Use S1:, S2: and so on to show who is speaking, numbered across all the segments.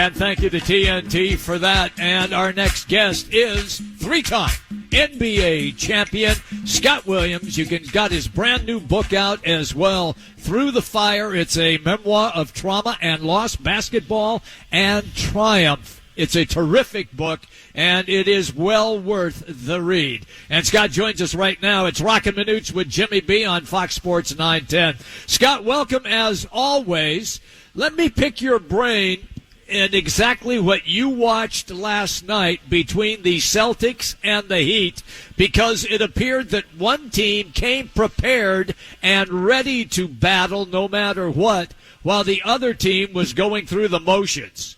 S1: And thank you to TNT for that. And our next guest is three-time NBA champion Scott Williams. You got his brand new book out as well, Through the Fire. It's a memoir of trauma and loss, basketball and triumph. It's a terrific book, and it is well worth the read. And Scott joins us right now. It's Rockin' Minutes with Jimmy B on Fox Sports 910. Scott, welcome as always. Let me pick your brain in exactly what you watched last night between the Celtics and the Heat, because it appeared that one team came prepared and ready to battle no matter what, while the other team was going through the motions.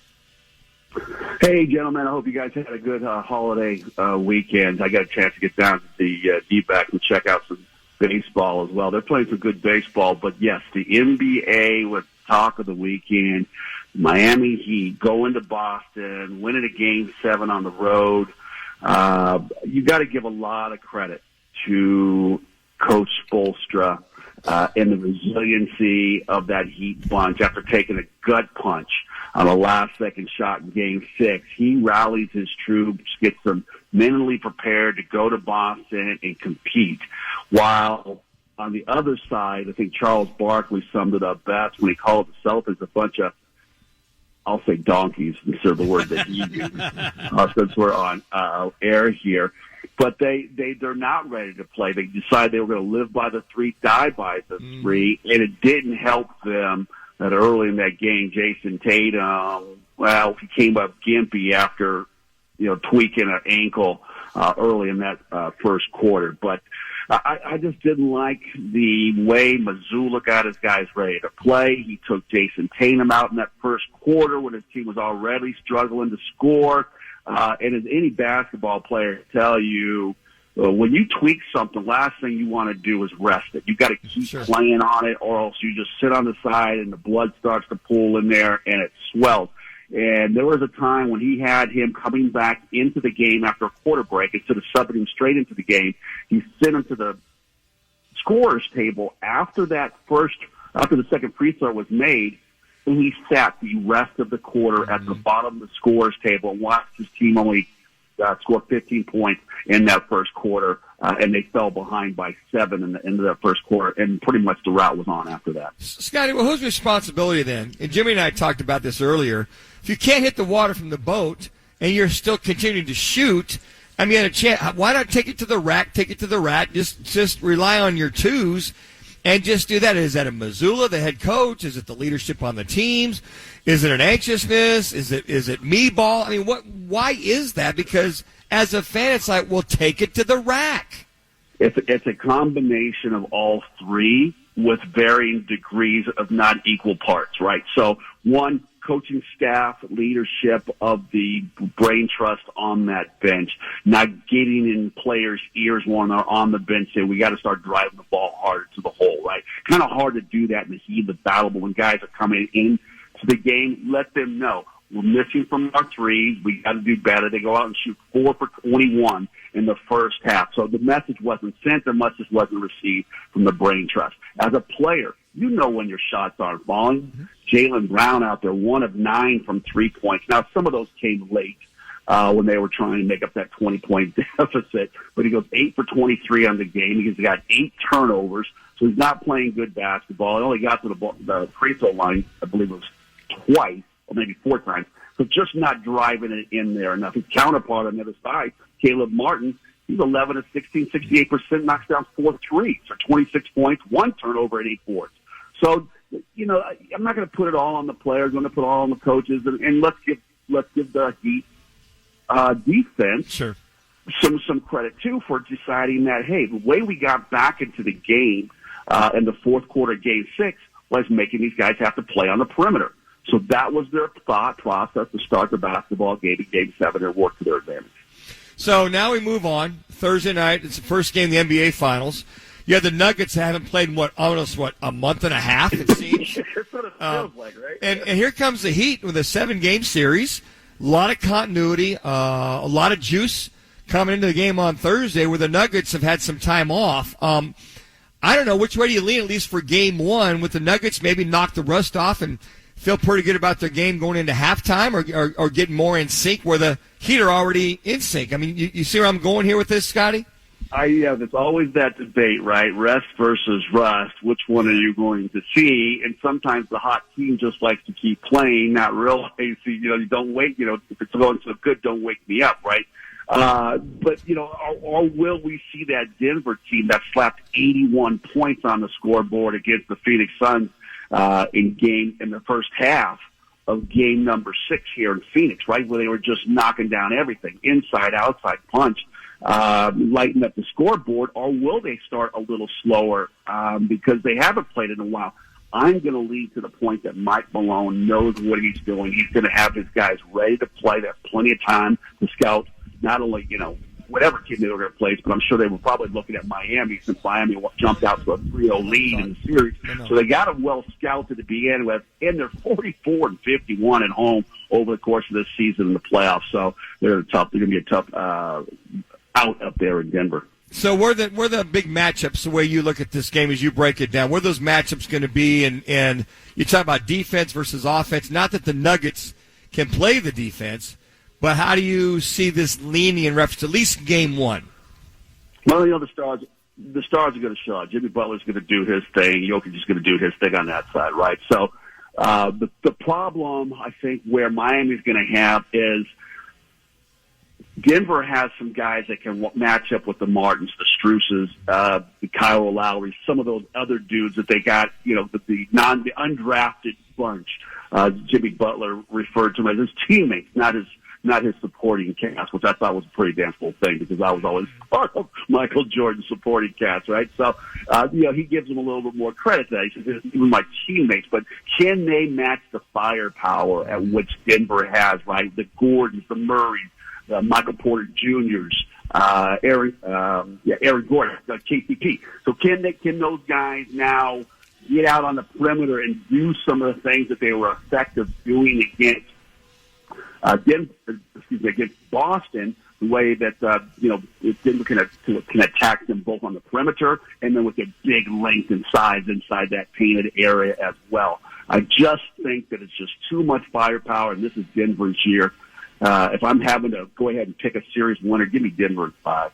S2: Hey, gentlemen, I hope you guys had a good holiday weekend. I got a chance to get down to the D-back and check out some baseball as well. They're playing some good baseball, but yes, the NBA was talk of the weekend. Miami Heat going to Boston, winning a Game 7 on the road. You got to give a lot of credit to Coach Spoelstra and the resiliency of that Heat bunch after taking a gut punch on a last-second shot in Game 6. He rallies his troops, gets them mentally prepared to go to Boston and compete. While on the other side, I think Charles Barkley summed it up best when he called the Celtics a bunch of, I'll say donkeys instead of the word that he used, since we're on air here. But they're not ready to play. They decided they were going to live by the three, die by the three, and it didn't help them that early in that game, Jason Tatum, he came up gimpy after, tweaking an ankle early in that first quarter. But I just didn't like the way Mazzulla got his guys ready to play. He took Jason Tatum out in that first quarter when his team was already struggling to score. And as any basketball player can tell you, when you tweak something, last thing you want to do is rest it. You've got to keep playing on it, or else you just sit on the side and the blood starts to pool in there and it swells. And there was a time when he had him coming back into the game after a quarter break. Instead of subbing him straight into the game, he sent him to the scorer's table after the second free throw was made, and he sat the rest of the quarter at the bottom of the scorer's table and watched his team only score 15 points in that first quarter, and they fell behind by 7 in the end of that first quarter, and pretty much the route was on after that.
S3: Scottie, well, whose responsibility then? And Jimmy and I talked about this earlier. If you can't hit the water from the boat and you're still continuing to shoot, I mean, you had a chance. Why not take it to the rack? Just rely on your twos and just do that. Is that a Mazzulla, the head coach? Is it the leadership on the teams? Is it an anxiousness? Is it me ball? I mean, why is that? Because as a fan, it's like, well, take it to the rack.
S2: It's a combination of all three with varying degrees of not equal parts, right? So one, coaching staff, leadership of the brain trust on that bench, not getting in players' ears when they're on the bench saying, we got to start driving the ball harder to the hole, right? Kind of hard to do that in the heat of the battle, but when guys are coming in to the game, let them know we're missing from our threes. We got to do better. They go out and shoot 4 for 21 in the first half. So the message wasn't sent, the message wasn't received from the brain trust. As a player, you know when your shots aren't falling. Jaylen Brown out there, 1 of 9 from 3 points. Now, some of those came late when they were trying to make up that 20-point deficit, but he goes 8 for 23 on the game. He's got 8 turnovers, so he's not playing good basketball. He only got to the free throw line, I believe it was twice, or maybe 4 times, so just not driving it in there enough. His counterpart on the other side, Caleb Martin, he's 11 of 16, 68%, knocks down 4 threes for 26 points, 1 turnover and 8 boards. So, I'm not going to put it all on the players. I'm going to put it all on the coaches, and let's give the Heat defense some credit too for deciding that, hey, the way we got back into the game in the fourth quarter, Game 6, was making these guys have to play on the perimeter. So that was their thought process to start the basketball game in Game 7 and work to their advantage.
S3: So now we move on. Thursday night, it's the first game of the NBA Finals. You have the Nuggets that haven't played in, a month and a half, it seems.
S2: That's what it feels like, right?
S3: And here comes the Heat with a 7-game series. A lot of continuity, a lot of juice coming into the game on Thursday, where the Nuggets have had some time off. I don't know, which way do you lean, at least for Game 1, with the Nuggets maybe knock the rust off and feel pretty good about their game going into halftime, or getting more in sync where the Heat are already in sync? I mean, you see where I'm going here with this, Scotty?
S2: There's always that debate, right? Rest versus rust. Which one are you going to see? And sometimes the hot team just likes to keep playing, not realizing, you don't wake, if it's going so good, don't wake me up, right? But, or will we see that Denver team that slapped 81 points on the scoreboard against the Phoenix Suns in the first half of game number 6 here in Phoenix, right, where they were just knocking down everything, inside, outside punch, lighten up the scoreboard, or will they start a little slower because they haven't played in a while? I'm going to lead to the point that Mike Malone knows what he's doing. He's going to have his guys ready to play. They have plenty of time to scout not only, whatever team they were going to play, but I'm sure they were probably looking at Miami since Miami jumped out to a 3-0 lead in the series. So they got them well scouted to begin with, and they're 44-51 at home over the course of this season in the playoffs. So they're going to be a tough out up there in Denver.
S3: So where the big matchups, the way you look at this game as you break it down, where those matchups going to be? And you talk about defense versus offense. Not that the Nuggets can play the defense, but how do you see this leaning in reference to at least game one?
S2: Well, the stars are going to show up. Jimmy Butler's going to do his thing. Jokic is going to do his thing on that side, right? So the problem, I think, where Miami's going to have is Denver has some guys that can match up with the Martins, the Struces, the Kyle Lowry, some of those other dudes that they got, the undrafted bunch. Jimmy Butler referred to them as his teammates, not his supporting cast, which I thought was a pretty damn cool thing because I was always part of Michael Jordan's supporting cast, right? So, he gives them a little bit more credit there. He says, even my teammates, but can they match the firepower at which Denver has, right? The Gordons, the Murrays, Michael Porter Jr.'s, Aaron Gordon, KCP. So can those guys now get out on the perimeter and do some of the things that they were effective doing against against Boston, the way that Denver can attack them both on the perimeter and then with their big length and size inside that painted area as well. I just think that it's just too much firepower, and this is Denver's year. If I'm having to go ahead and pick a series winner, give me Denver in 5.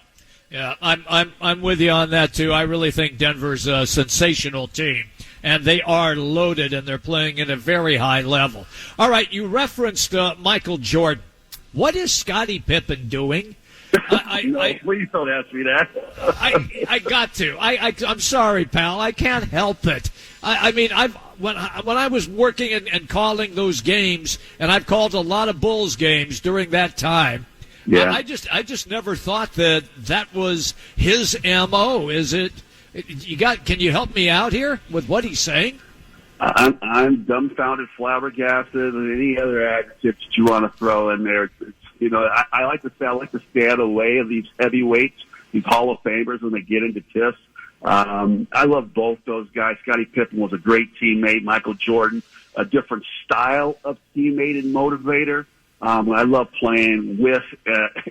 S1: Yeah, I'm with you on that too. I really think Denver's a sensational team, and they are loaded, and they're playing at a very high level. All right, you referenced Michael Jordan. What is Scottie Pippen doing?
S2: Please don't ask me that.
S1: I got to. I'm sorry, pal. I can't help it. When I was working and calling those games, and I've called a lot of Bulls games during that time. Yeah. I just never thought that was his MO. Is it? Can you help me out here with what he's saying?
S2: I'm dumbfounded, flabbergasted, and any other adjectives that you want to throw in there. I like to say I like to stay out of the way of these heavyweights, these Hall of Famers when they get into tiffs. I love both those guys. Scottie Pippen was a great teammate. Michael Jordan, a different style of teammate and motivator. I love playing with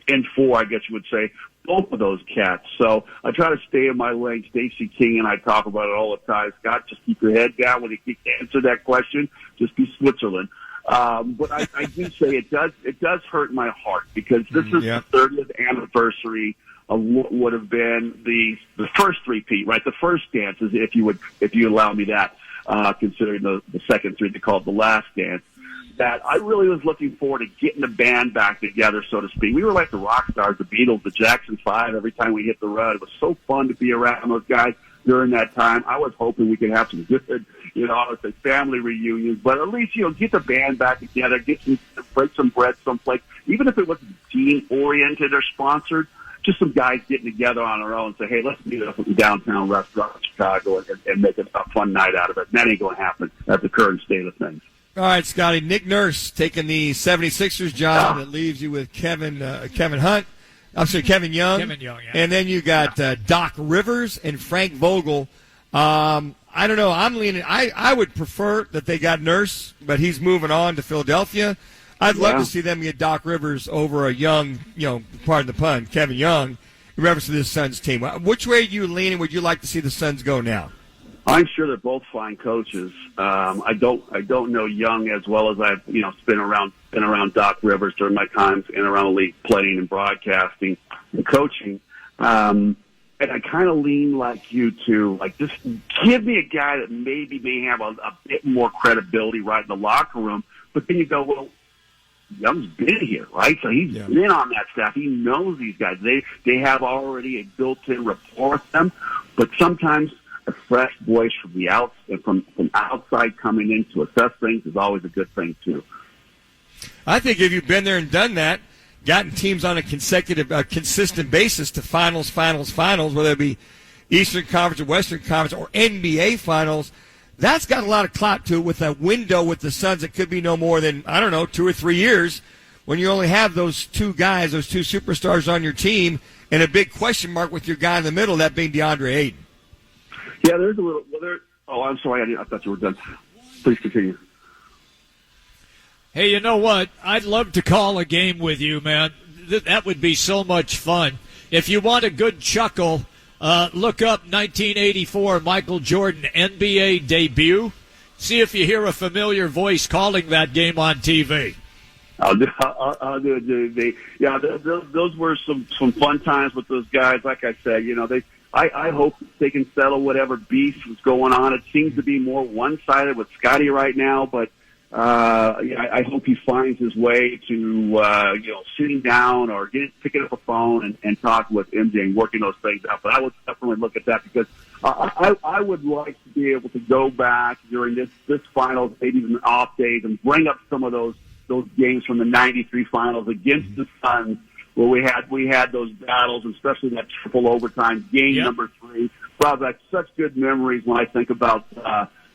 S2: and for, I guess you would say, both of those cats. So I try to stay in my lane. Stacey King and I talk about it all the time. Scott, just keep your head down when you answer that question. Just be Switzerland. But I do say it does hurt my heart because this is the 30th anniversary of what would have been the first three-peat, right? The first dance, if you allow me that, considering the second three they called the last dance. That I really was looking forward to getting the band back together, so to speak. We were like the rock stars, the Beatles, the Jackson 5, every time we hit the road. It was so fun to be around those guys during that time. I was hoping we could have some good, family reunions, but at least, get the band back together, break some bread someplace, even if it wasn't team-oriented or sponsored, just some guys getting together on their own and say, hey, let's meet up at the downtown restaurant in Chicago and make a fun night out of it. And that ain't going to happen at the current state of things.
S3: All right, Scotty. Nick Nurse taking the 76ers job. That leaves you with Kevin Young.
S1: Kevin Young, yeah.
S3: And then you got Doc Rivers and Frank Vogel. I don't know. I'm leaning. I would prefer that they got Nurse, but he's moving on to Philadelphia. I'd love to see them get Doc Rivers over a young, pardon the pun, Kevin Young, in reference to this Suns team. Which way are you leaning? Would you like to see the Suns go now?
S2: I'm sure they're both fine coaches. I don't know Young as well as I've been around Doc Rivers during my times in around the league playing and broadcasting and coaching. And I kind of lean like you too. Like, just give me a guy that maybe may have a bit more credibility right in the locker room. But then you go, well, Young's been here, right? So he's been on that staff. He knows these guys. They have already a built-in rapport with them. But sometimes a fresh voice from the from outside coming in to assess things is always a good thing too.
S3: I think if you've been there and done that, gotten teams on a consistent basis to finals, whether it be Eastern Conference or Western Conference or NBA finals, that's got a lot of clout to it with that window with the Suns. It could be no more than, 2 or 3 years when you only have those two guys, those two superstars on your team, and a big question mark with your guy in the middle, that being DeAndre Ayton.
S2: Yeah, there's a little. Oh, I'm sorry. I thought you were done. Please continue.
S1: Hey, you know what? I'd love to call a game with you, man. That would be so much fun. If you want a good chuckle, look up 1984 Michael Jordan NBA debut. See if you hear a familiar voice calling that game on TV.
S2: I'll do. Those were some fun times with those guys. Like I said, I hope they can settle whatever beef was going on. It seems to be more one-sided with Scottie right now, but I hope he finds his way to sitting down or picking up a phone and talking with MJ and working those things out. But I would definitely look at that because I would like to be able to go back during this finals, maybe even off days, and bring up some of those games from the '93 finals against the Suns, where we had those battles, especially that triple overtime game number 3. Brought back such good memories when I think about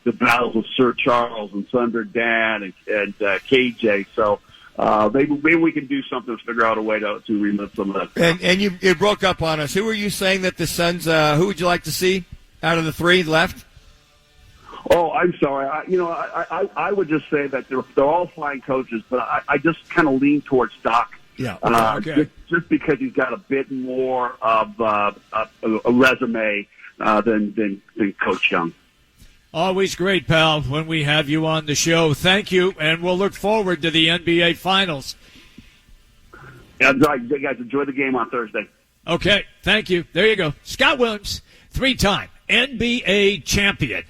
S2: the battles with Sir Charles and Thunder Dan and KJ. So maybe we can do something to figure out a way to relive some of that.
S3: And you broke up on us. Who were you saying that the Suns? Who would you like to see out of the 3 left?
S2: Oh, I'm sorry. I would just say that they're all fine coaches, but I just kind of lean towards Doc.
S3: Yeah.
S1: Okay.
S2: Just because he's got a bit more of a resume than Coach Young.
S1: Always great, pal, when we have you on the show. Thank you, and we'll look forward to the NBA Finals.
S2: Yeah, guys, enjoy the game on Thursday.
S1: Okay, thank you. There you go. Scott Williams, 3-time NBA champion.